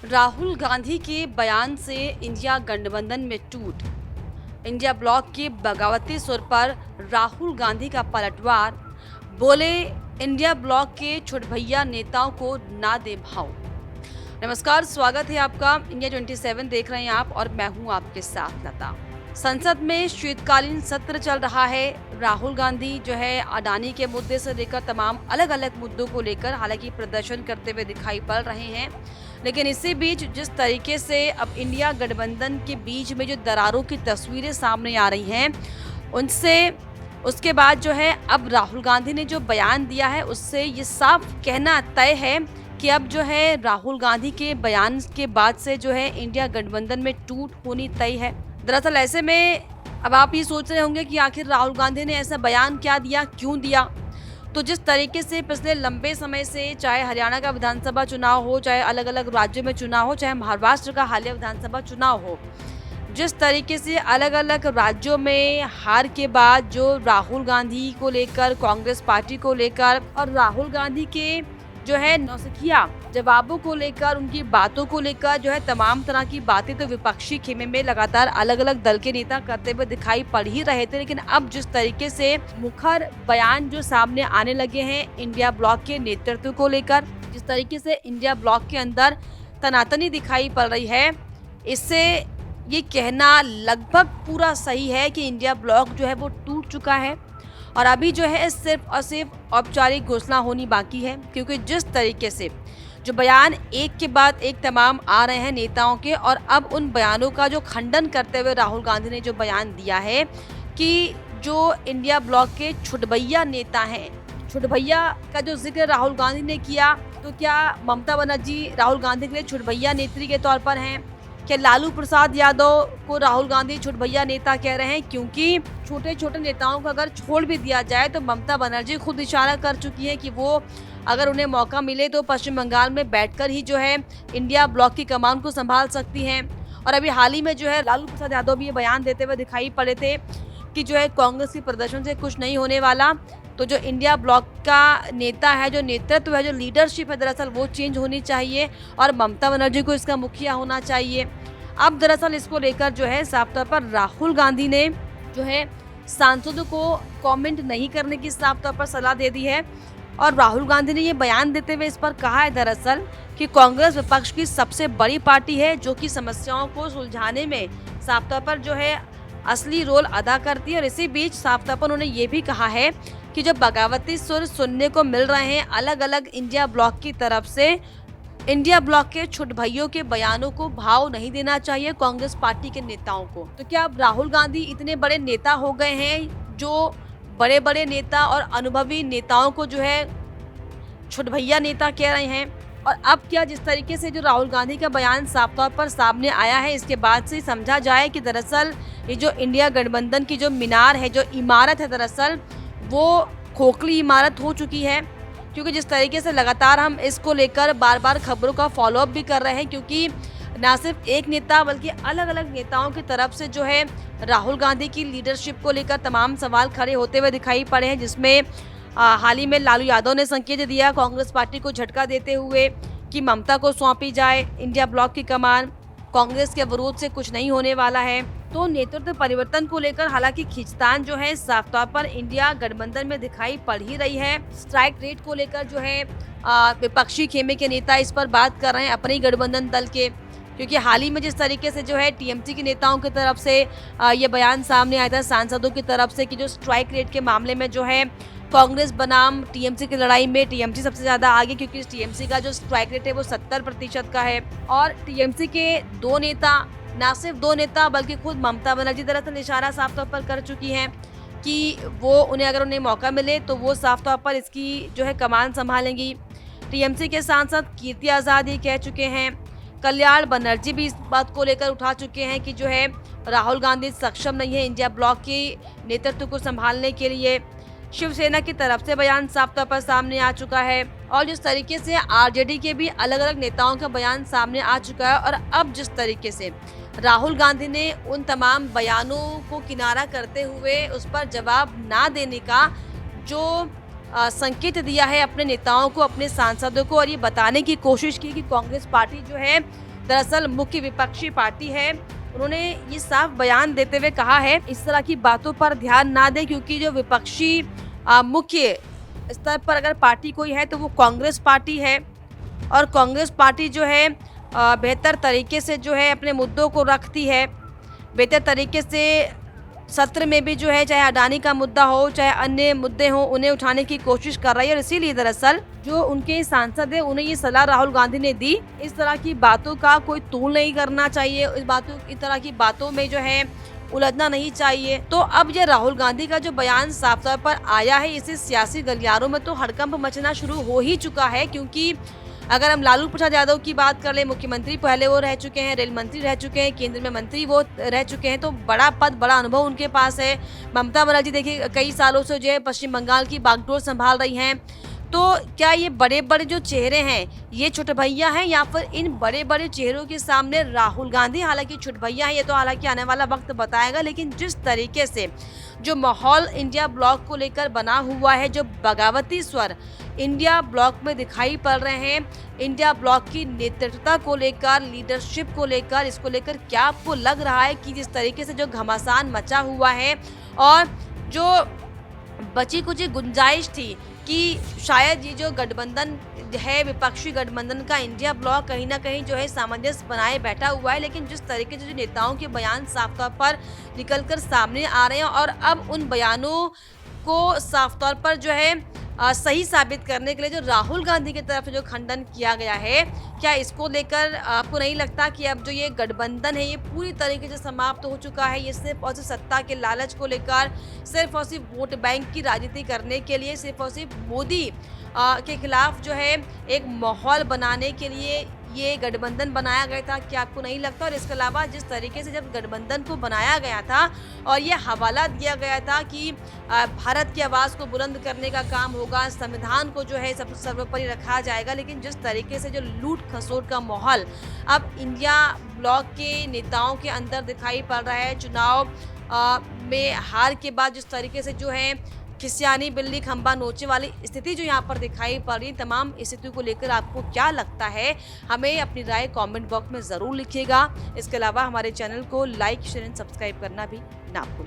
राहुल गांधी के बयान से इंडिया गठबंधन में टूट। इंडिया ब्लॉक के बगावती सुर पर राहुल गांधी का पलटवार। बोले, इंडिया ब्लॉक के छुटभैया नेताओं को ना दे भाव। नमस्कार, स्वागत है आपका। इंडिया 27 देख रहे हैं आप और मैं हूं आपके साथ लता। संसद में शीतकालीन सत्र चल रहा है। राहुल गांधी जो है अडानी के मुद्दे से लेकर तमाम अलग अलग मुद्दों को लेकर हालांकि प्रदर्शन करते हुए दिखाई पड़ रहे हैं, लेकिन इसी बीच जिस तरीके से अब इंडिया गठबंधन के बीच में जो दरारों की तस्वीरें सामने आ रही हैं, उनसे उसके बाद जो है अब राहुल गांधी ने जो बयान दिया है उससे ये साफ कहना तय है कि अब जो है राहुल गांधी के बयान के बाद से जो है इंडिया गठबंधन में टूट होनी तय है। दरअसल ऐसे में अब आप ये सोच रहे होंगे कि आखिर राहुल गांधी ने ऐसा बयान क्या दिया, क्यों दिया। तो जिस तरीके से पिछले लंबे समय से चाहे हरियाणा का विधानसभा चुनाव हो, चाहे अलग अलग राज्यों में चुनाव हो, चाहे महाराष्ट्र का हालिया विधानसभा चुनाव हो, जिस तरीके से अलग अलग राज्यों में हार के बाद जो राहुल गांधी को लेकर, कांग्रेस पार्टी को लेकर और राहुल गांधी के जो है नौसिखिया जवाबों को लेकर, उनकी बातों को लेकर जो है तमाम तरह की बातें तो विपक्षी खेमे में लगातार अलग अलग दल के नेता करते हुए दिखाई पड़ ही रहे थे, लेकिन अब जिस तरीके से मुखर बयान जो सामने आने लगे हैं इंडिया ब्लॉक के नेतृत्व को लेकर, जिस तरीके से इंडिया ब्लॉक के अंदर तनातनी दिखाई पड़ रही है, इससे ये कहना लगभग पूरा सही है कि इंडिया ब्लॉक जो है वो टूट चुका है और अभी जो है सिर्फ और सिर्फ औपचारिक घोषणा होनी बाकी है। क्योंकि जिस तरीके से जो बयान एक के बाद एक तमाम आ रहे हैं नेताओं के, और अब उन बयानों का जो खंडन करते हुए राहुल गांधी ने जो बयान दिया है कि जो इंडिया ब्लॉक के छुटभैया नेता हैं, छुटभैया का जो जिक्र राहुल गांधी ने किया, तो क्या ममता बनर्जी राहुल गांधी के लिए छुटभैया नेत्री के तौर पर हैं? क्या लालू प्रसाद यादव को राहुल गांधी छुटभैया नेता कह रहे हैं? क्योंकि छोटे छोटे नेताओं को अगर छोड़ भी दिया जाए तो ममता बनर्जी खुद इशारा कर चुकी है कि वो अगर उन्हें मौका मिले तो पश्चिम बंगाल में बैठकर ही जो है इंडिया ब्लॉक की कमान को संभाल सकती हैं। और अभी हाल ही में जो है लालू प्रसाद यादव भी ये बयान देते हुए दिखाई पड़े थे कि जो है कांग्रेस के प्रदर्शन से कुछ नहीं होने वाला। तो जो इंडिया ब्लॉक का नेता है, जो नेतृत्व है, जो लीडरशिप है, दरअसल वो चेंज होनी चाहिए और ममता बनर्जी को इसका मुखिया होना चाहिए। अब दरअसल इसको लेकर जो है साफ तौर पर राहुल गांधी ने जो है सांसदों को कमेंट नहीं करने की साफ तौर पर सलाह दे दी है। और राहुल गांधी ने ये बयान देते हुए इस पर कहा है दरअसल कि कांग्रेस विपक्ष की सबसे बड़ी पार्टी है जो कि समस्याओं को सुलझाने में साफ तौर पर जो है असली रोल अदा करती है। और इसी बीच साफ तौर पर उन्होंने ये भी कहा है कि जो बगावती सुर सुनने को मिल रहे हैं अलग अलग इंडिया ब्लॉक की तरफ से, इंडिया ब्लॉक के छुटभैयों के बयानों को भाव नहीं देना चाहिए कांग्रेस पार्टी के नेताओं को। तो क्या अब राहुल गांधी इतने बड़े नेता हो गए हैं जो बड़े बड़े नेता और अनुभवी नेताओं को जो है छुटभैया नेता कह रहे हैं? और अब क्या जिस तरीके से जो राहुल गांधी का बयान साफ तौर पर सामने आया है, इसके बाद से समझा जाए कि दरअसल ये जो इंडिया गठबंधन की जो मीनार है, जो इमारत है, दरअसल वो खोखली इमारत हो चुकी है। क्योंकि जिस तरीके से लगातार हम इसको लेकर बार बार खबरों का फॉलोअप भी कर रहे हैं, क्योंकि ना सिर्फ एक नेता बल्कि अलग अलग नेताओं की तरफ से जो है राहुल गांधी की लीडरशिप को लेकर तमाम सवाल खड़े होते हुए दिखाई पड़े हैं, जिसमें हाल ही में लालू यादव ने संकेत दिया कांग्रेस पार्टी को झटका देते हुए कि ममता को सौंपी जाए इंडिया ब्लॉक की कमान, कांग्रेस के विरोध से कुछ नहीं होने वाला है। तो नेतृत्व परिवर्तन को लेकर हालांकि खींचतान जो है साफ तौर पर इंडिया गठबंधन में दिखाई पड़ ही रही है। स्ट्राइक रेट को लेकर जो है विपक्षी खेमे के नेता इस पर बात कर रहे हैं अपने गठबंधन दल के, क्योंकि हाल ही में जिस तरीके से जो है टीएमसी के नेताओं की तरफ से ये बयान सामने आया था सांसदों की तरफ से कि जो स्ट्राइक रेट के मामले में जो है कांग्रेस बनाम टीएमसी की लड़ाई में टीएमसी सबसे ज्यादा आगे, क्योंकि टीएमसी का जो स्ट्राइक रेट है वो 70% का है। और टीएमसी के दो नेता, ना सिर्फ दो नेता बल्कि खुद ममता बनर्जी दरअसल इशारा साफ तौर पर कर चुकी हैं कि वो अगर उन्हें मौका मिले तो वो साफ तौर पर इसकी जो है कमान संभालेंगी। टीएमसी के सांसद कीर्ति आज़ाद ये कह चुके हैं, कल्याण बनर्जी भी इस बात को लेकर उठा चुके हैं कि जो है राहुल गांधी सक्षम नहीं है इंडिया ब्लॉक के नेतृत्व को संभालने के लिए। शिवसेना की तरफ से बयान साफ तौर पर सामने आ चुका है और जिस तरीके से आरजेडी के भी अलग अलग नेताओं का बयान सामने आ चुका है। और अब जिस तरीके से राहुल गांधी ने उन तमाम बयानों को किनारा करते हुए उस पर जवाब ना देने का जो संकेत दिया है अपने नेताओं को, अपने सांसदों को, और ये बताने की कोशिश की कि कांग्रेस पार्टी जो है दरअसल मुख्य विपक्षी पार्टी है, उन्होंने ये साफ बयान देते हुए कहा है इस तरह की बातों पर ध्यान ना दें, क्योंकि जो विपक्षी मुख्य स्तर पर अगर पार्टी कोई है तो वो कांग्रेस पार्टी है। और कांग्रेस पार्टी जो है बेहतर तरीके से जो है अपने मुद्दों को रखती है, बेहतर तरीके से सत्र में भी जो है चाहे अडानी का मुद्दा हो चाहे अन्य मुद्दे हों उन्हें उठाने की कोशिश कर रही है। और इसीलिए दरअसल जो उनके सांसद है उन्हें ये सलाह राहुल गांधी ने दी, इस तरह की बातों का कोई तूल नहीं करना चाहिए, इस तरह की बातों में जो है उलझना नहीं चाहिए। तो अब ये राहुल गांधी का जो बयान साफ तौर पर आया है, इससे सियासी गलियारों में तो हड़कंप मचना शुरू हो ही चुका है। क्योंकि अगर हम लालू प्रसाद यादव की बात कर ले, मुख्यमंत्री पहले वो रह चुके हैं, रेल मंत्री रह चुके हैं, केंद्र में मंत्री वो रह चुके हैं, तो बड़ा पद बड़ा अनुभव उनके पास है। ममता बनर्जी देखिए कई सालों से जो है पश्चिम बंगाल की बागडोर संभाल रही हैं। तो क्या ये बड़े बड़े जो चेहरे हैं ये छोटे भैया हैं या फिर इन बड़े बड़े चेहरों के सामने राहुल गांधी हालांकि छोटे भैया हैं, ये तो हालांकि आने वाला वक्त बताएगा। लेकिन जिस तरीके से जो माहौल इंडिया ब्लॉक को लेकर बना हुआ है, जो बगावती स्वर इंडिया ब्लॉक में दिखाई पड़ रहे हैं, इंडिया ब्लॉक की नेतृत्वता को लेकर, लीडरशिप को लेकर, इसको लेकर क्या आपको लग रहा है कि जिस तरीके से जो घमासान मचा हुआ है और जो बची कुछ गुंजाइश थी कि शायद ये जो गठबंधन है, विपक्षी गठबंधन का इंडिया ब्लॉक कहीं ना कहीं जो है सामंजस्य बनाए बैठा हुआ है, लेकिन जिस तरीके से जो नेताओं के बयान साफ तौर पर निकलकर सामने आ रहे हैं और अब उन बयानों को साफ तौर पर जो है सही साबित करने के लिए जो राहुल गांधी की तरफ से जो खंडन किया गया है, क्या इसको लेकर आपको नहीं लगता कि अब जो ये गठबंधन है ये पूरी तरीके से समाप्त हो चुका है? ये सिर्फ और सिर्फ सत्ता के लालच को लेकर, सिर्फ और सिर्फ वोट बैंक की राजनीति करने के लिए, सिर्फ और सिर्फ मोदी के खिलाफ जो है एक माहौल बनाने के लिए ये गठबंधन बनाया गया था, क्या आपको नहीं लगता? और इसके अलावा जिस तरीके से जब गठबंधन को बनाया गया था और ये हवाला दिया गया था कि भारत की आवाज़ को बुलंद करने का काम होगा, संविधान को जो है सब सर्वोपरि रखा जाएगा, लेकिन जिस तरीके से जो लूट खसोट का माहौल अब इंडिया ब्लॉक के नेताओं के अंदर दिखाई पड़ रहा है, चुनाव में हार के बाद जिस तरीके से जो है खिसियानी बिल्ली खंबा नोचे वाली स्थिति जो यहाँ पर दिखाई पड़ रही है, तमाम स्थिति को लेकर आपको क्या लगता है? हमें अपनी राय कमेंट बॉक्स में ज़रूर लिखिएगा। इसके अलावा हमारे चैनल को लाइक शेयर एंड सब्सक्राइब करना भी ना भूलें।